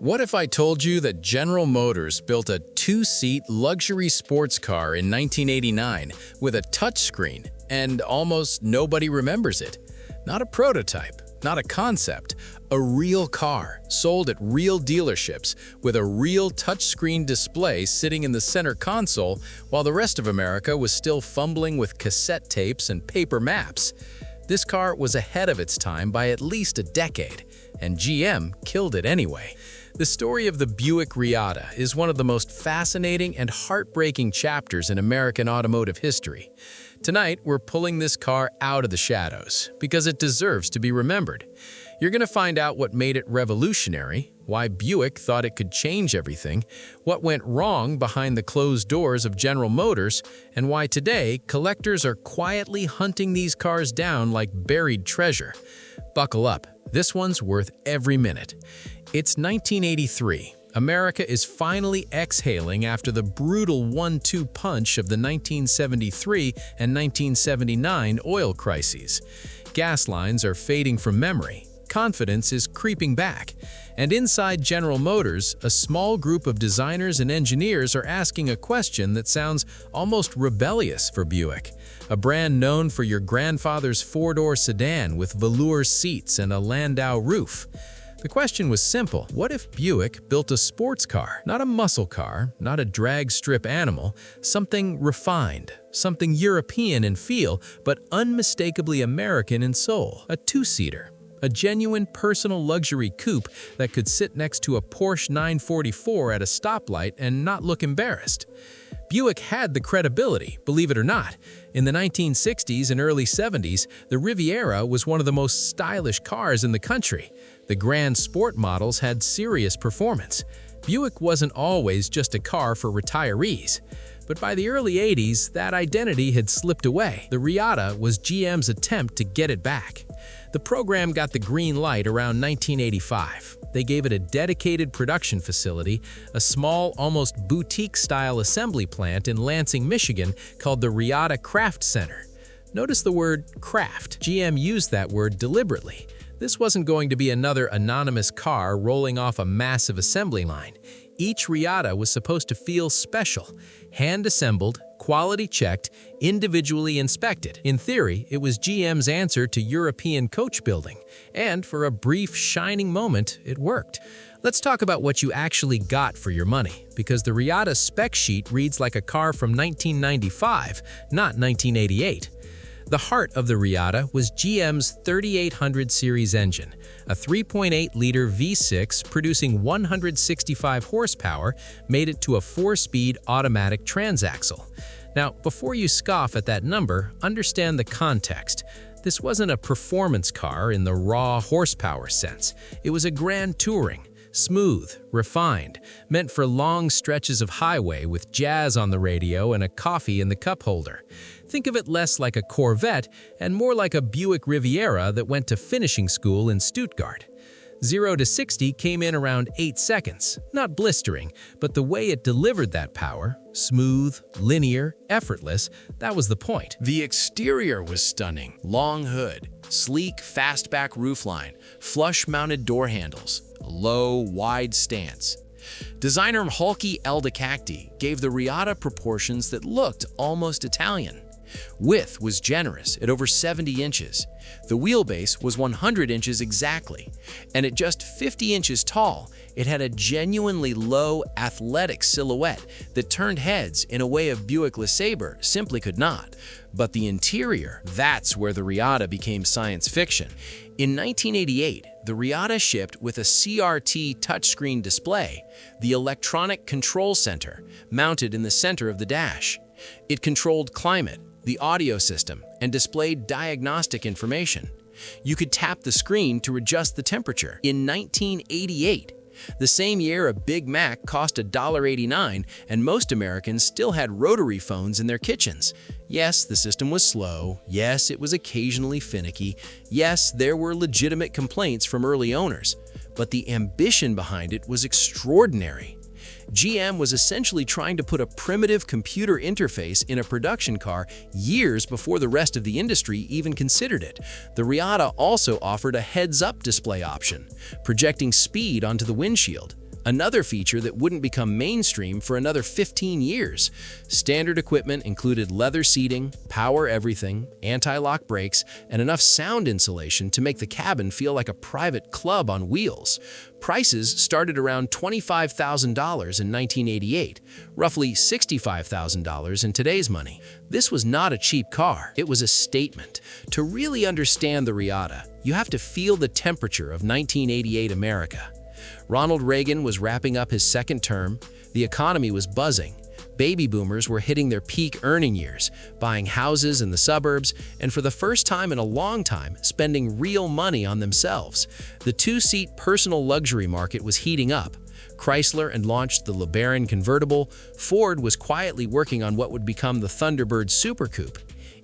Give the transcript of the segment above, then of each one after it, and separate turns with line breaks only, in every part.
What if I told you that General Motors built a two-seat luxury sports car in 1989 with a touchscreen and almost nobody remembers it? Not a prototype, not a concept, a real car sold at real dealerships with a real touchscreen display sitting in the center console while the rest of America was still fumbling with cassette tapes and paper maps. This car was ahead of its time by at least a decade, and GM killed it anyway. The story of the Buick Reatta is one of the most fascinating and heartbreaking chapters in American automotive history. Tonight, we're pulling this car out of the shadows because it deserves to be remembered. You're going to find out what made it revolutionary, why Buick thought it could change everything, what went wrong behind the closed doors of General Motors, and why today collectors are quietly hunting these cars down like buried treasure. Buckle up, this one's worth every minute. It's 1983. America is finally exhaling after the brutal 1-2 punch of the 1973 and 1979 oil crises. Gas lines are fading from memory. Confidence is creeping back. And inside General Motors, a small group of designers and engineers are asking a question that sounds almost rebellious for Buick. A brand known for your grandfather's four-door sedan with velour seats and a Landau roof. The question was simple. What if Buick built a sports car? Not a muscle car, not a drag strip animal, something refined, something European in feel, but unmistakably American in soul. A two-seater. A genuine personal luxury coupe that could sit next to a Porsche 944 at a stoplight and not look embarrassed. Buick had the credibility, believe it or not. In the 1960s and early 70s, the Riviera was one of the most stylish cars in the country. The Grand Sport models had serious performance. Buick wasn't always just a car for retirees. But by the early 80s, that identity had slipped away. The Reatta was GM's attempt to get it back. The program got the green light around 1985. They gave it a dedicated production facility, a small, almost boutique-style assembly plant in Lansing, Michigan called the Reatta Craft Center. Notice the word craft. GM used that word deliberately. This wasn't going to be another anonymous car rolling off a massive assembly line. Each Reatta was supposed to feel special, hand-assembled, quality-checked, individually inspected. In theory, it was GM's answer to European coach building, and for a brief, shining moment, it worked. Let's talk about what you actually got for your money, because the Reatta spec sheet reads like a car from 1995, not 1988. The heart of the Reatta was GM's 3800 series engine, a 3.8-liter V6 producing 165 horsepower made it to a 4-speed automatic transaxle. Now, before you scoff at that number, understand the context. This wasn't a performance car in the raw horsepower sense. It was a grand touring, smooth, refined, meant for long stretches of highway with jazz on the radio and a coffee in the cup holder. Think of it less like a Corvette and more like a Buick Riviera that went to finishing school in Stuttgart. 0 to 60 came in around 8 seconds. Not blistering, but the way it delivered that power, smooth, linear, effortless, that was the point.
The exterior was stunning. Long hood, sleek fastback roofline, flush-mounted door handles, a low, wide stance. Designer Hulky Eldacacti gave the Reatta proportions that looked almost Italian. Width was generous at over 70 inches. The wheelbase was 100 inches exactly, and at just 50 inches tall, it had a genuinely low, athletic silhouette that turned heads in a way a Buick LeSabre simply could not. But the interior, that's where the Reatta became science fiction. In 1988, the Reatta shipped with a CRT touchscreen display, the Electronic Control Center, mounted in the center of the dash. It controlled climate, the audio system, and displayed diagnostic information. You could tap the screen to adjust the temperature. In 1988, the same year a Big Mac cost $1.89 and most Americans still had rotary phones in their kitchens. Yes, the system was slow. Yes, it was occasionally finicky. Yes, there were legitimate complaints from early owners. But the ambition behind it was extraordinary. GM was essentially trying to put a primitive computer interface in a production car years before the rest of the industry even considered it. The Reatta also offered a heads-up display option, projecting speed onto the windshield. another feature that wouldn't become mainstream for another 15 years. Standard equipment included leather seating, power everything, anti-lock brakes, and enough sound insulation to make the cabin feel like a private club on wheels. Prices started around $25,000 in 1988, roughly $65,000 in today's money. This was not a cheap car, it was a statement. To really understand the Reatta, you have to feel the temperature of 1988 America. Ronald Reagan was wrapping up his second term, the economy was buzzing. Baby boomers were hitting their peak earning years, buying houses in the suburbs, and for the first time in a long time, spending real money on themselves. The two-seat personal luxury market was heating up. Chrysler had launched the LeBaron convertible. Ford was quietly working on what would become the Thunderbird Super Coupe.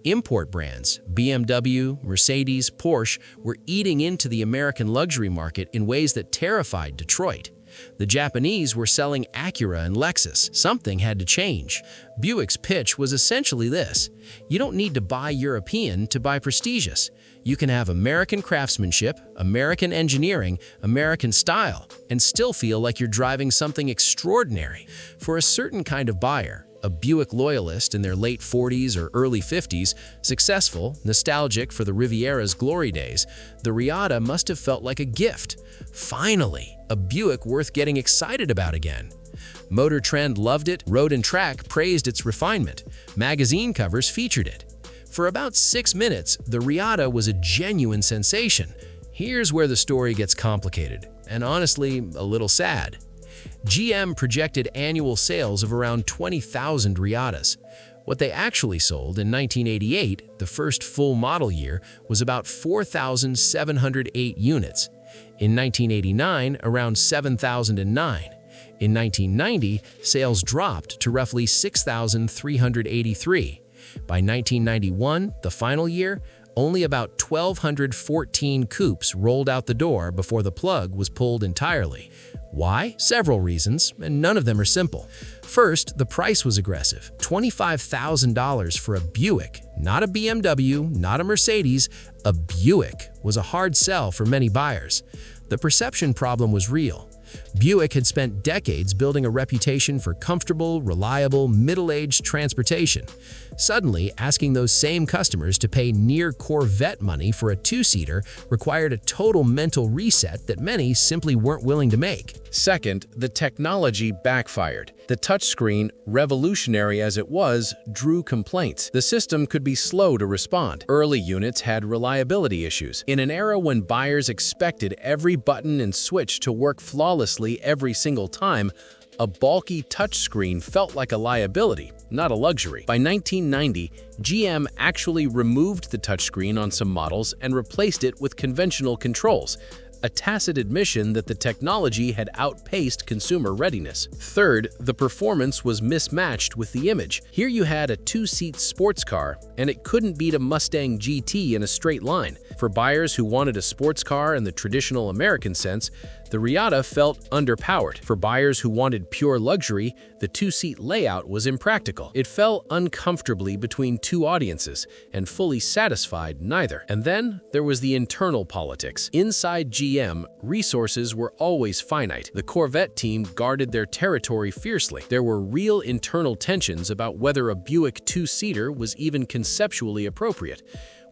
Import brands, BMW, Mercedes, Porsche, were eating into the American luxury market in ways that terrified Detroit. The Japanese were selling Acura and Lexus. Something had to change. Buick's pitch was essentially this: you don't need to buy European to buy prestigious. You can have American craftsmanship, American engineering, American style, and still feel like you're driving something extraordinary. For a certain kind of buyer, a Buick loyalist in their late 40s or early 50s, successful, nostalgic for the Riviera's glory days, the Reatta must have felt like a gift. Finally, a Buick worth getting excited about again. Motor Trend loved it, Road and Track praised its refinement, magazine covers featured it. For about 6 minutes, the Reatta was a genuine sensation. Here's where the story gets complicated, and honestly, a little sad. GM projected annual sales of around 20,000 Reattas. What they actually sold in 1988, the first full model year, was about 4,708 units. In 1989, around 7,009. In 1990, sales dropped to roughly 6,383. By 1991, the final year, only about 1,214 coupes rolled out the door before the plug was pulled entirely. Why? Several reasons, and none of them are simple. First, the price was aggressive. $25,000 for a Buick, not a BMW, not a Mercedes, a Buick was a hard sell for many buyers. The perception problem was real. Buick had spent decades building a reputation for comfortable, reliable, middle-aged transportation. Suddenly, asking those same customers to pay near Corvette money for a two-seater required a total mental reset that many simply weren't willing to make.
Second, the technology backfired. The touchscreen, revolutionary as it was, drew complaints. The system could be slow to respond. Early units had reliability issues. In an era when buyers expected every button and switch to work flawlessly every single time, a bulky touchscreen felt like a liability, not a luxury. By 1990, GM actually removed the touchscreen on some models and replaced it with conventional controls, a tacit admission that the technology had outpaced consumer readiness. Third, the performance was mismatched with the image. Here you had a two-seat sports car, and it couldn't beat a Mustang GT in a straight line. For buyers who wanted a sports car in the traditional American sense, the Reatta felt underpowered. For buyers who wanted pure luxury, the two-seat layout was impractical. It fell uncomfortably between two audiences and fully satisfied neither. And then there was the internal politics. Inside GM, resources were always finite. The Corvette team guarded their territory fiercely. There were real internal tensions about whether a Buick two-seater was even conceptually appropriate,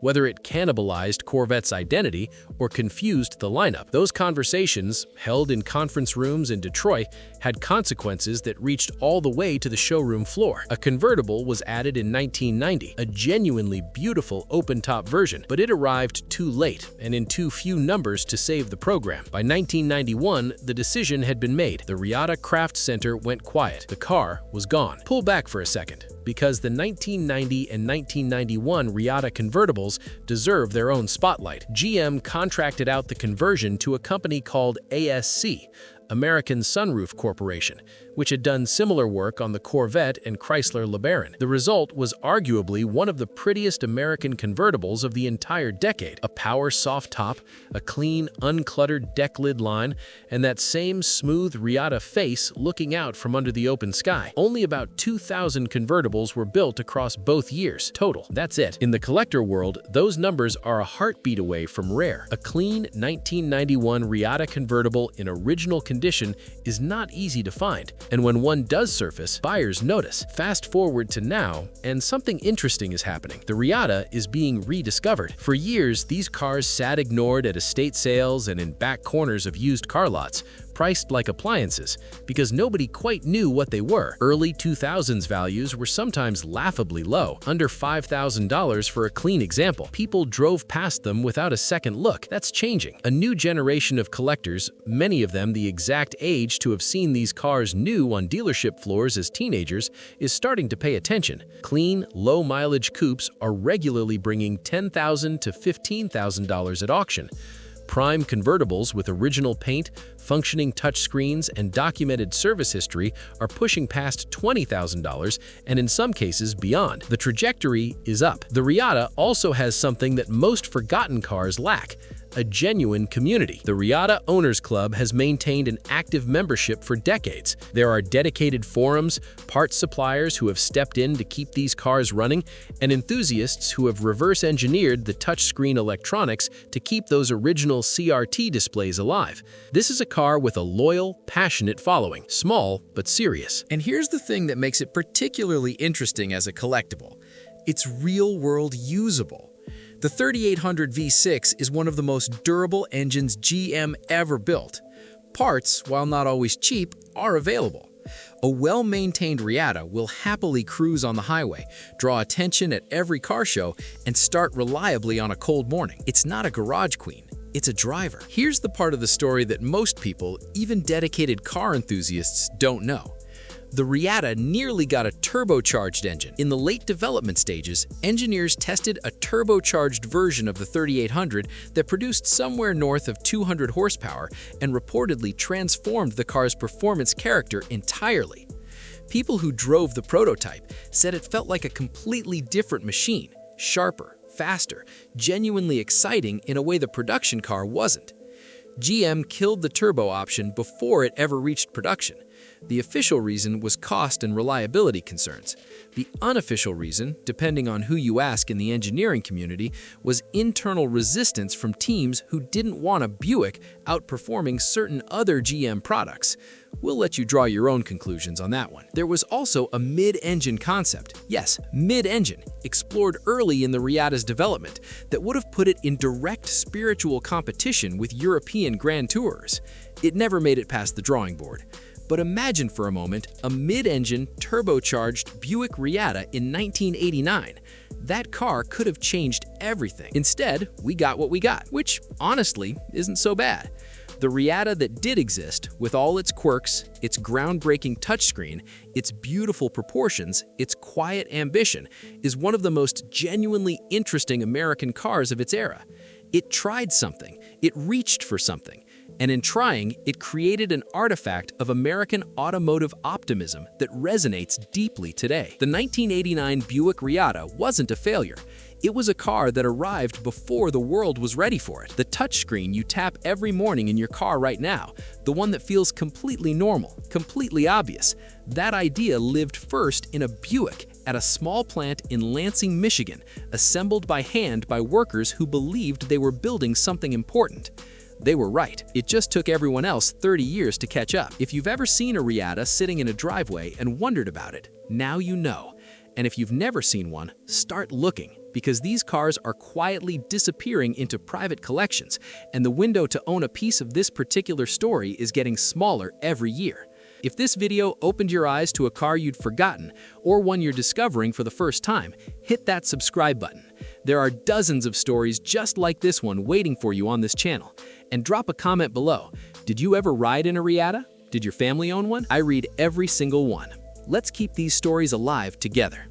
whether it cannibalized Corvette's identity or confused the lineup. Those conversations, held in conference rooms in Detroit, had consequences that reached all the way to the showroom floor. A convertible was added in 1990, a genuinely beautiful open-top version, but it arrived too late and in too few numbers to save the program. By 1991, the decision had been made. The Reatta Craft Center went quiet. The car was gone. Pull back for a second, because the 1990 and 1991 Reatta convertibles deserve their own spotlight. GM contracted out the conversion to a company called ASC, American Sunroof Corporation, which had done similar work on the Corvette and Chrysler LeBaron. The result was arguably one of the prettiest American convertibles of the entire decade. A power soft top, a clean, uncluttered deck lid line, and that same smooth Reatta face looking out from under the open sky. Only about 2,000 convertibles were built across both years total. That's it. In the collector world, those numbers are a heartbeat away from rare. A clean 1991 Reatta convertible in original condition
condition is not easy to find, and when one does surface, buyers notice. Fast forward to now, and something interesting is happening. The Reatta is being rediscovered. For years, these cars sat ignored at estate sales and in back corners of used car lots, priced like appliances, because nobody quite knew what they were. Early 2000s values were sometimes laughably low, under $5,000 for a clean example. People drove past them without a second look. That's changing. A new generation of collectors, many of them the exact age to have seen these cars new on dealership floors as teenagers, is starting to pay attention. Clean, low-mileage coupes are regularly bringing $10,000 to $15,000 at auction. Prime convertibles with original paint, functioning touchscreens, and documented service history are pushing past $20,000 and in some cases beyond. The trajectory is up. The Reatta also has something that most forgotten cars lack: a genuine community. The Reatta Owners Club has maintained an active membership for decades. There are dedicated forums, parts suppliers who have stepped in to keep these cars running, and enthusiasts who have reverse-engineered the touchscreen electronics to keep those original CRT displays alive. This is a car with a loyal, passionate following, small but serious.
And here's the thing that makes it particularly interesting as a collectible. It's real-world usable. The 3800 V6 is one of the most durable engines GM ever built. Parts, while not always cheap, are available. A well-maintained Reatta will happily cruise on the highway, draw attention at every car show, and start reliably on a cold morning. It's not a garage queen. It's a driver. Here's the part of the story that most people, even dedicated car enthusiasts, don't know. The Reatta nearly got a turbocharged engine. In the late development stages, engineers tested a turbocharged version of the 3800 that produced somewhere north of 200 horsepower and reportedly transformed the car's performance character entirely. People who drove the prototype said it felt like a completely different machine, sharper, faster, genuinely exciting in a way the production car wasn't. GM killed the turbo option before it ever reached production. The official reason was cost and reliability concerns. The unofficial reason, depending on who you ask in the engineering community, was internal resistance from teams who didn't want a Buick outperforming certain other GM products. We'll let you draw your own conclusions on that one. There was also a mid-engine concept, yes, mid-engine, explored early in the Reatta's development that would have put it in direct spiritual competition with European Grand Tourers. It never made it past the drawing board. But imagine for a moment a mid-engine, turbocharged Buick Reatta in 1989. That car could have changed everything. Instead, we got what we got, which honestly isn't so bad. The Reatta that did exist, with all its quirks, its groundbreaking touchscreen, its beautiful proportions, its quiet ambition, is one of the most genuinely interesting American cars of its era. It tried something, it reached for something, and in trying, it created an artifact of American automotive optimism that resonates deeply today. The 1989 Buick Reatta wasn't a failure. It was a car that arrived before the world was ready for it. The touchscreen you tap every morning in your car right now, the one that feels completely normal, completely obvious, that idea lived first in a Buick at a small plant in Lansing, Michigan, assembled by hand by workers who believed they were building something important. They were right. It just took everyone else 30 years to catch up. If you've ever seen a Reatta sitting in a driveway and wondered about it, now you know. And if you've never seen one, start looking, because these cars are quietly disappearing into private collections, and the window to own a piece of this particular story is getting smaller every year. If this video opened your eyes to a car you'd forgotten, or one you're discovering for the first time, hit that subscribe button. There are dozens of stories just like this one waiting for you on this channel. And drop a comment below. Did you ever ride in a Reatta? Did your family own one? I read every single one. Let's keep these stories alive together.